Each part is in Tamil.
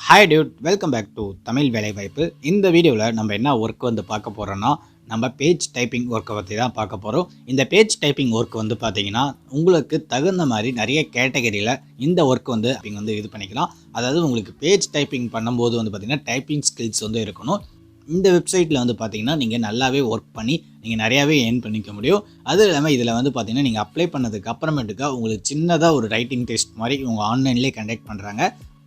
Hi dude, welcome back to Tamil வேலைவாய்ப்பு. இந்த வீடியோவில் நம்ம என்ன ஒர்க் வந்து பார்க்க போகிறோன்னா, நம்ம பேஜ் டைப்பிங் ஒர்க்கை பற்றி தான் பார்க்க போகிறோம். இந்த பேஜ் டைப்பிங் ஒர்க் வந்து பார்த்தீங்கன்னா, உங்களுக்கு தகுந்த மாதிரி நிறைய கேட்டகரியில் இந்த ஒர்க் வந்து இது பண்ணிக்கலாம். அதாவது உங்களுக்கு பேஜ் டைப்பிங் பண்ணும்போது வந்து பார்த்தீங்கன்னா, டைப்பிங் ஸ்கில்ஸ் வந்து இருக்கணும். இந்த வெப்சைட்டில் வந்து பார்த்தீங்கன்னா, நீங்கள் நல்லாவே ஒர்க் பண்ணி நீங்கள் நிறையாவே ஏர்ன் பண்ணிக்க முடியும். அதுவும் இல்லாமல் இதில் வந்து பார்த்தீங்கன்னா, நீங்கள் அப்ளை பண்ணதுக்கு அப்புறமேட்டுக்கா உங்களுக்கு சின்னதாக ஒரு ரைட்டிங் டெஸ்ட் மாதிரி இவங்க ஆன்லைன்லேயே கண்டக்ட் பண்ணுறாங்க.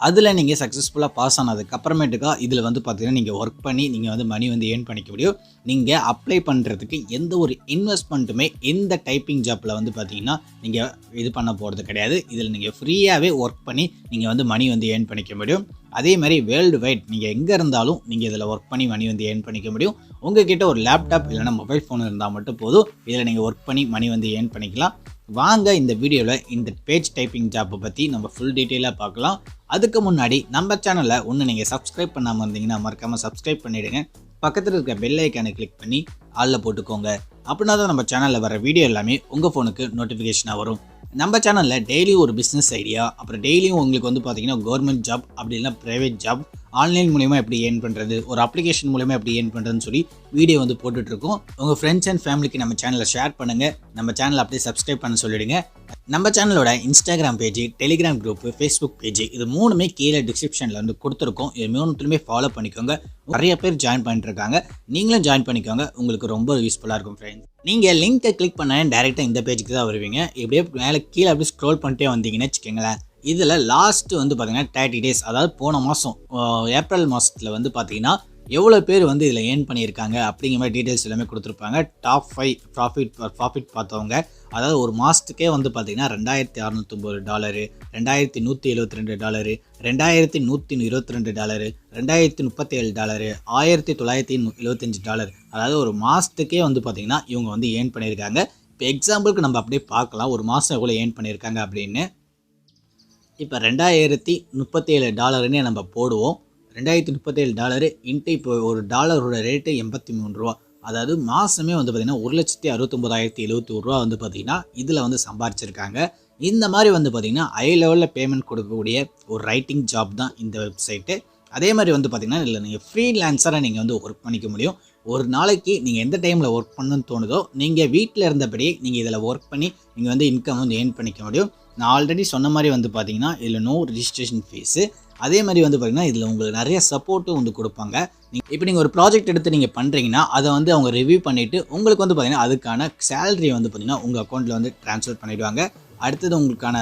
அதில் நீங்கள் சக்ஸஸ்ஃபுல்லாக பாஸ் ஆனதுக்கு அப்புறமேட்டுக்கா இதில் வந்து பார்த்தீங்கன்னா, நீங்கள் ஒர்க் பண்ணி நீங்கள் வந்து மணி வந்து ஏர்ன் பண்ணிக்க முடியும். நீங்கள் அப்ளை பண்ணுறதுக்கு எந்த ஒரு இன்வெஸ்ட்மெண்ட்டுமே இந்த டைப்பிங் ஜாப்பில் வந்து பார்த்தீங்கன்னா, நீங்கள் இது பண்ண போகிறது கிடையாது. இதில் நீங்கள் ஃப்ரீயாகவே ஒர்க் பண்ணி நீங்கள் வந்து மணி வந்து ஏர்ன் பண்ணிக்க முடியும். அதே மாதிரி வேர்ல்டு வைட் நீங்கள் எங்கே இருந்தாலும் நீங்கள் இதில் ஒர்க் பண்ணி மணி வந்து ஏர்ன் பண்ணிக்க முடியும். உங்கள்கிட்ட ஒரு லேப்டாப் இல்லைனா மொபைல் ஃபோன் இருந்தால் மட்டும் போதும், இதில் நீங்கள் ஒர்க் பண்ணி மணி வந்து ஏர்ன் பண்ணிக்கலாம். வாங்க இந்த வீடியோவில் இந்த பேஜ் டைப்பிங் ஜாப்பை பற்றி நம்ம ஃபுல் டீட்டெயிலாக பார்க்கலாம். அதுக்கு முன்னாடி நம்ம சேனலில் ஒன்று நீங்கள் சப்ஸ்கிரைப் பண்ணாமல் இருந்தீங்கன்னா மறக்காமல் சப்ஸ்கிரைப் பண்ணிவிடுங்க. பக்கத்தில் இருக்க பெல் ஐக்கானை கிளிக் பண்ணி ஆளில் போட்டுக்கோங்க. அப்படின்னா தான் நம்ம சேனலில் வர வீடியோ எல்லாமே உங்கள் ஃபோனுக்கு நோட்டிஃபிகேஷனாக வரும். நம்ம சேனலில் டெய்லி ஒரு பிஸ்னஸ் ஐடியா, அப்புறம் டெய்லியும் உங்களுக்கு வந்து பார்த்தீங்கன்னா கவர்மெண்ட் ஜாப் அப்படி இல்லைனா ப்ரைவேட் ஜாப், ஆன்லைன் மூலிமா எப்படி ஏர்ன் பண்ணுறது, ஒரு அப்ளிகேஷன் மூலிமா எப்படி ஏர்ன் பண்ணுறதுன்னு சொல்லி வீடியோ வந்து போட்டுட்ருக்கோம். உங்கள் ஃப்ரெண்ட்ஸ் அண்ட் ஃபேமிலிக்கு நம்ம சேனலை ஷேர் பண்ணுங்கள். நம்ம சேனலை அப்படியே சப்ஸ்கிரைப் பண்ண சொல்லிவிடுங்க. நம்ம சேனலோட Instagram page, Telegram group, Facebook page இது மூணுமே கீழே டிஸ்கிரிப்ஷனில் வந்து கொடுத்துருக்கோம். இது மூணுத்துலையுமே ஃபாலோ பண்ணிக்கோங்க. நிறைய பேர் ஜாயின் பண்ணிட்டுருக்காங்க. நீங்களும் ஜாயின் பண்ணிக்கோங்க. உங்களுக்கு ரொம்ப யூஸ்ஃபுல்லாக இருக்கும் ஃப்ரெண்ட்ஸ். நீங்கள் லிங்க்கை கிளிக் பண்ண டேரெக்டாக இந்த பேஜுக்கு தான் வருவீங்க. இப்படியே மேலே கீழே அப்படியே ஸ்க்ரோல் பண்ணிட்டே வந்தீங்கன்னு வச்சுக்கோங்களேன். இதில் லாஸ்ட்டு வந்து பார்த்தீங்கன்னா 30 டேஸ், அதாவது போன மாதம் ஏப்ரல் மாதத்தில் வந்து பார்த்தீங்கன்னா எவ்வளோ பேர் வந்து இதில் ஏர்ன் பண்ணியிருக்காங்க அப்படிங்கிற மாதிரி டீட்டெயில்ஸ் எல்லாமே கொடுத்துருப்பாங்க. டாப் 5 ப்ராஃபிட் பார்த்தவங்க, அதாவது ஒரு மாதத்துக்கே வந்து பார்த்தீங்கன்னா $2690, $2172, $2122, $2037, $1975, அதாவது ஒரு மாதத்துக்கே வந்து பார்த்தீங்கன்னா இவங்க வந்து ஏர்ன் பண்ணியிருக்காங்க. இப்போ எக்ஸாம்பிளுக்கு நம்ம அப்படியே பார்க்கலாம் ஒரு மாதம் எவ்வளோ ஏர்ன் பண்ணியிருக்காங்க அப்படின்னு. இப்போ $2037 நம்ம போடுவோம். $2037 இன்ட்டு இப்போ ஒரு டாலரோட ரேட்டு $83. அதாவது மாதமே வந்து பார்த்திங்கன்னா $1,69,071 வந்து பார்த்திங்கன்னா இதில் வந்து சம்பாரிச்சிருக்காங்க. இந்த மாதிரி வந்து பார்த்திங்கன்னா ஹை லெவலில் பேமெண்ட் கொடுக்கக்கூடிய ஒரு ரைட்டிங் ஜாப் தான் இந்த வெப்சைட்டு. அதே மாதிரி வந்து பார்த்திங்கன்னா இதில் நீங்கள் ஃப்ரீலான்சராக நீங்கள் வந்து ஒர்க் பண்ணிக்க முடியும். ஒரு நாளைக்கு நீங்கள் எந்த டைமில் ஒர்க் பண்ணணும்னு தோணுதோ நீங்கள் வீட்டில் இருந்தபடியே நீங்கள் இதில் ஒர்க் பண்ணி நீங்கள் வந்து இன்கம் வந்து ஏர்ன் பண்ணிக்க முடியும். நான் ஆல்ரெடி சொன்ன மாதிரி வந்து பார்த்திங்கன்னா இதில் நோ ரிஜிஸ்ட்ரேஷன் ஃபீஸு. அதே மாதிரி வந்து பார்த்திங்கன்னா இதில் உங்களுக்கு நிறைய சப்போர்ட்டும் வந்து கொடுப்பாங்க. இப்போ நீங்கள் ஒரு ப்ராஜெக்ட் எடுத்து நீங்கள் பண்ணுறீங்கன்னா அதை வந்து அவங்க ரிவ்யூ பண்ணிவிட்டு உங்களுக்கு வந்து பார்த்திங்கன்னா அதுக்கான சேலரி வந்து பார்த்திங்கன்னா உங்கள் அக்கௌண்ட்டில் வந்து ட்ரான்ஸ்ஃபர் பண்ணிவிடுவாங்க. அடுத்தது உங்களுக்கான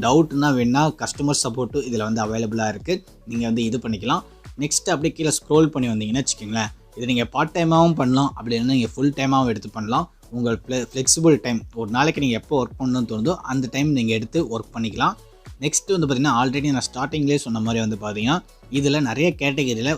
டவுட்னா வேணால் கஸ்டமர் சப்போர்ட்டும் இதில் வந்து அவைலபிளாக இருக்குது. நீங்கள் வந்து இது பண்ணிக்கலாம். நெக்ஸ்ட்டு அப்படியே கீழே ஸ்க்ரோல் பண்ணி வந்தீங்கன்னா வச்சுக்கோங்களேன், இது நீங்கள் பார்ட் டைமாகவும் பண்ணலாம், அப்படி இல்லைன்னா நீங்கள் ஃபுல் டைமாகவும் எடுத்து பண்ணலாம். உங்கள் ஃப்ளெக்சிபிள் டைம், ஒரு நாளைக்கு நீங்கள் எப்போ ஒர்க் பண்ணணும்னு தோணுதோ அந்த டைம் நீங்கள் எடுத்து ஒர்க் பண்ணிக்கலாம். நெக்ஸ்ட்டு வந்து பார்த்திங்கன்னா ஆல்ரெடி நான் ஸ்டார்டிங்லேயே சொன்ன மாதிரி வந்து பார்த்திங்கன்னா இதில் நிறைய கேட்டகரியில்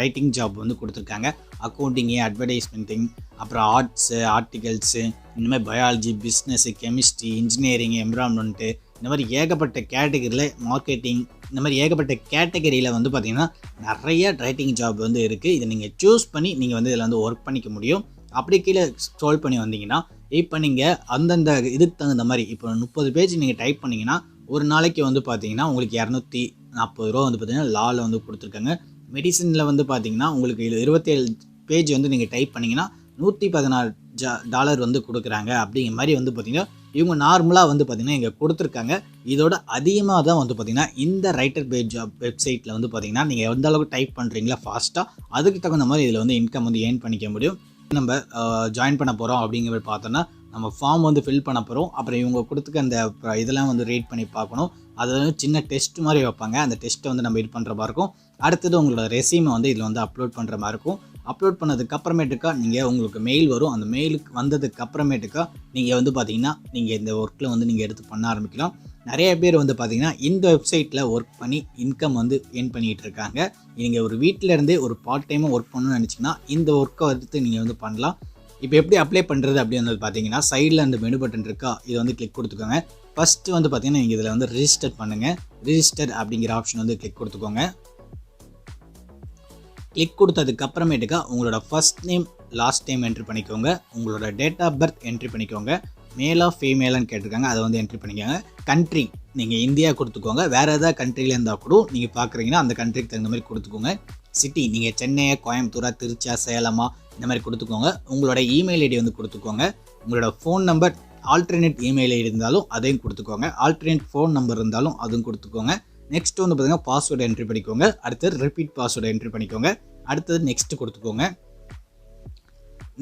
ரைட்டிங் ஜாப் வந்து கொடுத்துருக்காங்க. அக்கௌண்டிங்கு, அட்வர்டைஸ்மெண்ட்டிங், அப்புறம் ஆர்ட்ஸு, ஆர்டிகல்ஸு, இந்த மாதிரி biology, business, chemistry, engineering, environment, இந்த மாதிரி ஏகப்பட்ட கேட்டகரியில், மார்க்கெட்டிங், இந்த மாதிரி ஏகப்பட்ட கேட்டகரியில் வந்து பார்த்திங்கன்னா நிறைய ரைட்டிங் ஜாப் வந்து இருக்குது. இதை நீங்கள் சூஸ் பண்ணி நீங்கள் வந்து இதில் வந்து ஒர்க் பண்ணிக்க முடியும். அப்படி கீழே ஸ்க்ரோல் பண்ணி வந்தீங்கன்னா இப்போ நீங்கள் அந்தந்த இதுக்கு தகுந்த மாதிரி இப்போ 30 பேஜ் நீங்கள் டைப் பண்ணிங்கன்னா ஒரு நாளைக்கு வந்து பார்த்தீங்கன்னா உங்களுக்கு $240 வந்து பார்த்தீங்கன்னா லாவில் வந்து கொடுத்துருக்காங்க. மெடிசனில் வந்து பார்த்தீங்கன்னா உங்களுக்கு 27 பேஜ் வந்து நீங்கள் டைப் பண்ணிங்கன்னா $114 வந்து கொடுக்குறாங்க. அப்படிங்கிற மாதிரி வந்து பார்த்திங்கன்னா இவங்க நார்மலாக வந்து பார்த்திங்கன்னா இங்கே கொடுத்துருக்காங்க. இதோட அதிகமாக தான் வந்து பார்த்திங்கன்னா இந்த ரைட்டர் பேஜ் ஜாப் வெப்சைட்டில் வந்து பார்த்திங்கன்னா நீங்கள் எந்த அளவுக்கு டைப் பண்ணுறீங்களா ஃபாஸ்ட்டாக அதுக்கு தகுந்த மாதிரி இதில் வந்து இன்கம் வந்து ஏர்ன் பண்ணிக்க முடியும். நம்ம ஜாயின் பண்ண போகிறோம் அப்படிங்கிற பார்த்தோன்னா நம்ம ஃபார்ம் வந்து ஃபில் பண்ண போகிறோம். அப்புறம் இவங்க கொடுத்துக்க அந்த இதெல்லாம் வந்து ரேட் பண்ணி பார்க்கணும். அது வந்து சின்ன டெஸ்ட் மாதிரி வைப்பாங்க. அந்த டெஸ்ட்டை வந்து நம்ம இது பண்ணுற மாதிரி இருக்கும். அடுத்தது உங்களோட ரெஸ்யூமை வந்து இதில் வந்து அப்லோட் பண்ணுற மாதிரி இருக்கும். அப்லோட் பண்ணதுக்கு அப்புறமேட்டுக்கா நீங்கள் உங்களுக்கு மெயில் வரும். அந்த மெயிலுக்கு வந்ததுக்கு அப்புறமேட்டுக்கா நீங்கள் வந்து பார்த்தீங்கன்னா நீங்கள் இந்த ஒர்க்கில் வந்து நீங்கள் எடுத்து பண்ண ஆரம்பிக்கலாம். நிறைய பேர் வந்து பார்த்திங்கன்னா இந்த வெப்சைட்டில் ஒர்க் பண்ணி இன்கம் வந்து ஏர்ன் பண்ணிகிட்டு இருக்காங்க. நீங்கள் ஒரு வீட்டில் இருந்தே ஒரு பார்ட் டைமாக ஒர்க் பண்ணணும்னு நினச்சிங்கன்னா இந்த ஒர்க்கை எடுத்து நீங்கள் வந்து பண்ணலாம். இப்போ எப்படி அப்ளை பண்ணுறது அப்படின்னு வந்து பார்த்தீங்கன்னா சைடில் அந்த மெனு பட்டன் இருக்கா, இதை வந்து கிளிக் கொடுத்துக்கோங்க. ஃபஸ்ட்டு வந்து பார்த்தீங்கன்னா நீங்கள் இதில் வந்து ரிஜிஸ்டர் பண்ணுங்கள். ரிஜிஸ்டர் அப்படிங்கிற ஆப்ஷன் வந்து கிளிக் கொடுத்துக்கோங்க. கிளிக் கொடுத்ததுக்கு அப்புறமேட்டுக்கா உங்களோட first name, last name entry பண்ணிக்கோங்க. உங்களோட டேட் ஆஃப் பர்த் என்ட்ரி பண்ணிக்கோங்க. மேலா ஃபீமேலான்னு கேட்டிருக்காங்க, அதை வந்து என்ட்ரி பண்ணிக்கோங்க. கண்ட்ரி நீங்கள் இந்தியா கொடுத்துக்கோங்க. வேறு ஏதாவது கண்ட்ரியில் இருந்தால் கூட நீங்கள் பார்க்குறீங்கன்னா அந்த கண்ட்ரிக்கு தகுந்த மாதிரி கொடுத்துக்கோங்க. சிட்டி நீங்கள் சென்னையா, கோயம்புத்தூரா, திருச்சியா, சேலமா இந்த மாதிரி கொடுத்துக்கோங்க. உங்களோட இமெயில் ஐடி வந்து கொடுத்துக்கோங்க. உங்களோட phone number alternate email ID இருந்தாலும் அதையும் கொடுத்துக்கோங்க. ஆல்டர்னேட் ஃபோன் நம்பர் இருந்தாலும் அதுவும் கொடுத்துக்கோங்க. நெக்ஸ்ட் வந்து பார்த்தீங்கன்னா பாஸ்வேர்டு என்ட்ரி பண்ணிக்கோங்க. அடுத்தது ரிப்பீட் பாஸ்வேர்டு என்ட்ரி பண்ணிக்கோங்க. அடுத்தது நெக்ஸ்ட் கொடுத்துக்கோங்க.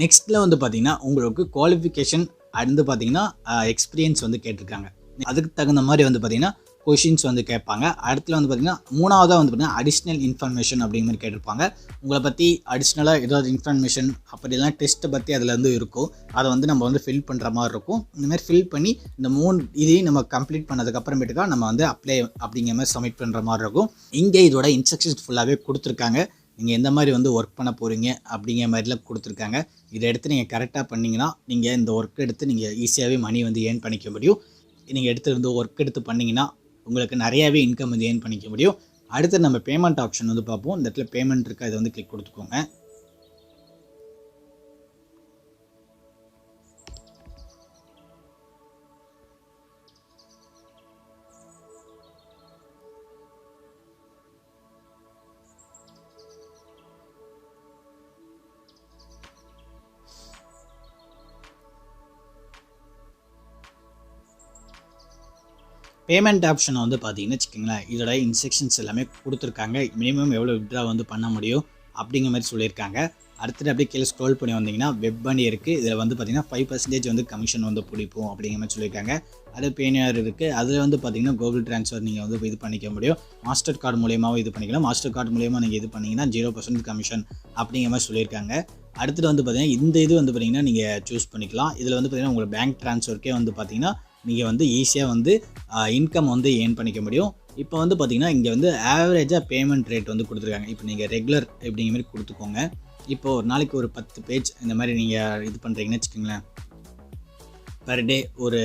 நெக்ஸ்ட்டில் வந்து பார்த்தீங்கன்னா உங்களுக்கு குவாலிஃபிகேஷன் வந்து பார்த்தீங்கன்னா எக்ஸ்பீரியன்ஸ் வந்து கேட்டிருக்காங்க. அதுக்கு தகுந்த மாதிரி வந்து பார்த்தீங்கன்னா கொஷின்ஸ் வந்து கேட்பாங்க. அடுத்துல வந்து பார்த்தீங்கன்னா மூணாவதாக வந்து பார்த்தீங்கன்னா அடிஷ்னல் இன்ஃபர்மேஷன் அப்படிங்கிற மாதிரி கேட்டிருப்பாங்க. உங்களை பற்றி அடிஷ்னலாக ஏதாவது இன்ஃபர்மேஷன் அப்படிலாம் டெஸ்ட்டை பற்றி அதில் வந்து இருக்கும். அதை வந்து நம்ம வந்து ஃபில் பண்ணுற மாதிரி இருக்கும். இந்தமாதிரி ஃபில் பண்ணி இந்த 3 இதையும் நம்ம கம்ப்ளீட் பண்ணதுக்கப்புறமேட்டுக்கா நம்ம வந்து அப்ளை அப்படிங்கிற மாதிரி சப்மிட் பண்ணுற மாதிரி இருக்கும். இங்கே இதோட இன்ஸ்ட்ரக்ஷன்ஸ் ஃபுல்லாகவே கொடுத்துருக்காங்க. நீங்கள் எந்த மாதிரி வந்து ஒர்க் பண்ண போகிறீங்க அப்படிங்கிற மாதிரிலாம் கொடுத்துருக்காங்க. இதை எடுத்து நீங்கள் கரெக்டாக பண்ணிங்கன்னா நீங்கள் இந்த ஒர்க் எடுத்து நீங்கள் ஈஸியாகவே மணி வந்து ஏர்ன் பண்ணிக்க முடியும். நீங்கள் எடுத்து ஒர்க் எடுத்து பண்ணிங்கன்னா உங்களுக்கு நிறையாவே இன்கம் வந்து ஏர்ன் பண்ணிக்க முடியும். அடுத்து நம்ம பேமெண்ட் ஆப்ஷன் வந்து பார்ப்போம். இந்த இடத்துல பேமெண்ட் இருக்குது, அதை வந்து கிளிக் கொடுத்துக்கோங்க. பேமெண்ட் ஆப்ஷனை வந்து பார்த்தீங்கன்னு வச்சுக்கோங்களேன், இதோட இன்ஸ்ட்ரக்ஷன்ஸ் எல்லாமே கொடுத்துருக்காங்க. மினிமம் எவ்வளோ வித்ட்ரா வந்து பண்ண முடியும் அப்படிங்கிற மாதிரி சொல்லியிருக்காங்க. அடுத்தது அப்படியே கீழே ஸ்க்ரோல் பண்ணி வந்தீங்கன்னா வெப் மணி இருக்குது. இதில் வந்து பார்த்தீங்கன்னா 5% வந்து கமிஷன் வந்து பிடிப்போம் அப்படிங்கிற மாதிரி சொல்லியிருக்காங்க. அது பேனியார் இருக்குது. அதில் வந்து பார்த்தீங்கன்னா கூகுள் ட்ரான்ஸ்ஃபர் நீங்கள் வந்து இது பண்ணிக்க முடியும். மாஸ்டர் கார்டு மூலியமாகவும் இது பண்ணிக்கலாம். மாஸ்டர் கார்டு மூலியமாக நீங்கள் இது பண்ணிங்கன்னா 0% கமிஷன் அப்படிங்கிற மாதிரி சொல்லியிருக்காங்க. அடுத்தது வந்து பார்த்தீங்கன்னா இந்த இது வந்து பார்த்தீங்கன்னா நீங்கள் சூஸ் பண்ணிக்கலாம். இதில் வந்து பார்த்தீங்கன்னா உங்களுக்கு பேங்க் ட்ரான்ஸ்ஃபருக்கே வந்து பார்த்தீங்கன்னா நீங்கள் வந்து ஈஸியாக வந்து இன்கம் வந்து ஏர்ன் பண்ணிக்க முடியும். இப்போ வந்து பார்த்தீங்கன்னா இங்கே வந்து ஆவரேஜாக பேமெண்ட் ரேட் வந்து கொடுத்துருக்காங்க. இப்போ நீங்கள் ரெகுலர் அப்படிங்கிற மாதிரி கொடுத்துக்கோங்க. இப்போ ஒரு நாளைக்கு ஒரு 10 பேஜ் இந்த மாதிரி நீங்கள் இது பண்ணுறீங்கன்னு வச்சுக்கோங்களேன். பர் டே ஒரு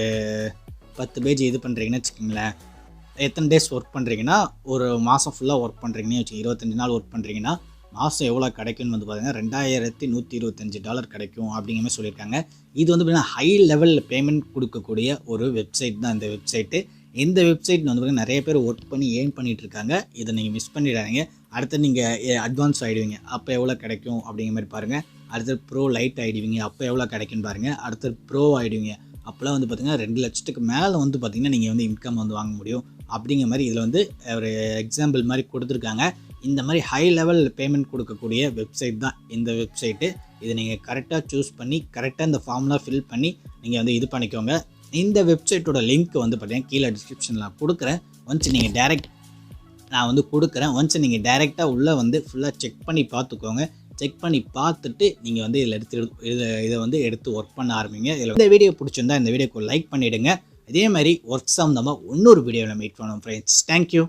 10 பேஜ் இது பண்ணுறீங்கன்னு வச்சுக்கோங்களேன். எத்தனை டேஸ் ஒர்க் பண்ணுறீங்கன்னா ஒரு மாதம் ஃபுல்லாக ஒர்க் பண்ணுறீங்கன்னு வச்சு 25 நாள் ஒர்க் பண்ணுறீங்கன்னா மாதம் எவ்வளோ கிடைக்கும்னு வந்து பார்த்தீங்கன்னா $2125 கிடைக்கும் அப்படிங்கிற மாதிரி சொல்லியிருக்காங்க. இது வந்து பார்த்தீங்கன்னா ஹை லெவலில் பேமெண்ட் கொடுக்கக்கூடிய ஒரு வெப்சைட் தான் இந்த வெப்சைட்டு. இந்த வெப்சைட் வந்து பார்த்தீங்கன்னா நிறைய பேர் ஒர்க் பண்ணி ஏர்ன் பண்ணிகிட்டு இருக்காங்க. இதை நீங்கள் மிஸ் பண்ணிடாதீங்க. அடுத்து நீங்கள் அட்வான்ஸ் ஆகிடுவீங்க, அப்போ எவ்வளோ கிடைக்கும் அப்படிங்கிற மாதிரி பாருங்கள். அடுத்து ப்ரோ லைட் ஆகிடுவீங்க, அப்போ எவ்வளோ கிடைக்குன்னு பாருங்கள். அடுத்து ப்ரோ ஆகிடுவீங்க, அப்போலாம் வந்து பார்த்திங்கன்னா 2 லட்சத்துக்கு மேலே வந்து பார்த்திங்கன்னா நீங்கள் வந்து இன்கம் வந்து வாங்க முடியும் அப்படிங்கிற மாதிரி இதில் வந்து ஒரு எக்ஸாம்பிள் மாதிரி கொடுத்துருக்காங்க. இந்த மாதிரி ஹை லெவல் பேமெண்ட் கொடுக்கக்கூடிய வெப்சைட் தான் இந்த வெப்சைட்டு. இதை நீங்கள் கரெக்டாக சூஸ் பண்ணி கரெக்டாக இந்த ஃபார்ம்லாம் ஃபில் பண்ணி நீங்கள் வந்து இது பண்ணிக்கோங்க. இந்த வெப்சைட்டோட லிங்க் வந்து பார்த்தீங்கன்னா கீழே டிஸ்கிரிப்ஷனில் கொடுக்குறேன். ஒன்ஸ் நீங்கள் நான் வந்து கொடுக்குறேன். ஒன்ஸ் நீங்கள் டைரெக்டாக உள்ளே வந்து ஃபுல்லாக செக் பண்ணி பார்த்துக்கோங்க. செக் பண்ணி பார்த்துட்டு நீங்கள் வந்து இதை வந்து எடுத்து ஒர்க் பண்ண ஆரம்பிங்க. இந்த வீடியோ பிடிச்சிருந்தா இந்த வீடியோக்கு லைக் பண்ணிவிடுங்க. இதே மாதிரி ஒர்க் சம்மந்தமாக இன்னொரு வீடியோவில் மீட் பண்ணுவோம் ஃப்ரெண்ட்ஸ். தேங்க்யூ.